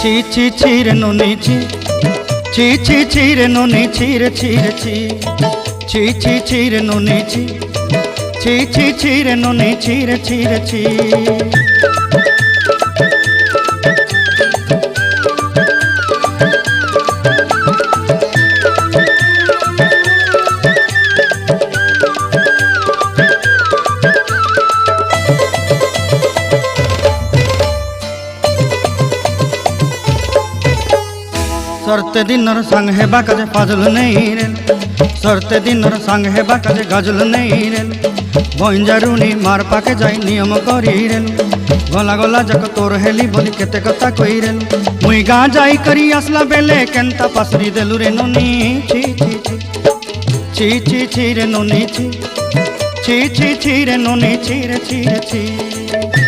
ছি ছি ছি রে নুনি ছি ছি ছি ছি রে নুনি ছি রে ছি রে ছি ছি ছি ছি রে নুনি ছি ছি ছি ছি রে নুনি ছি রে ছি রে ছি। सरते दिनर संग हेबा काजे फाजल नहीं रेल सरते दिनर संग हेबा काजे गजल नहीं रेल बंजारुनी मार पाके जाई नियम करी रेल गला गला जक तोर हेली बोली केते कथा कई रेल मुई गा जाई करी आसला बेले केंता पासरी देलु रे नुनी छी छी छी छी छी छी रे नुनी छी छी छी छी रे नुनी छी रे छी रे छी।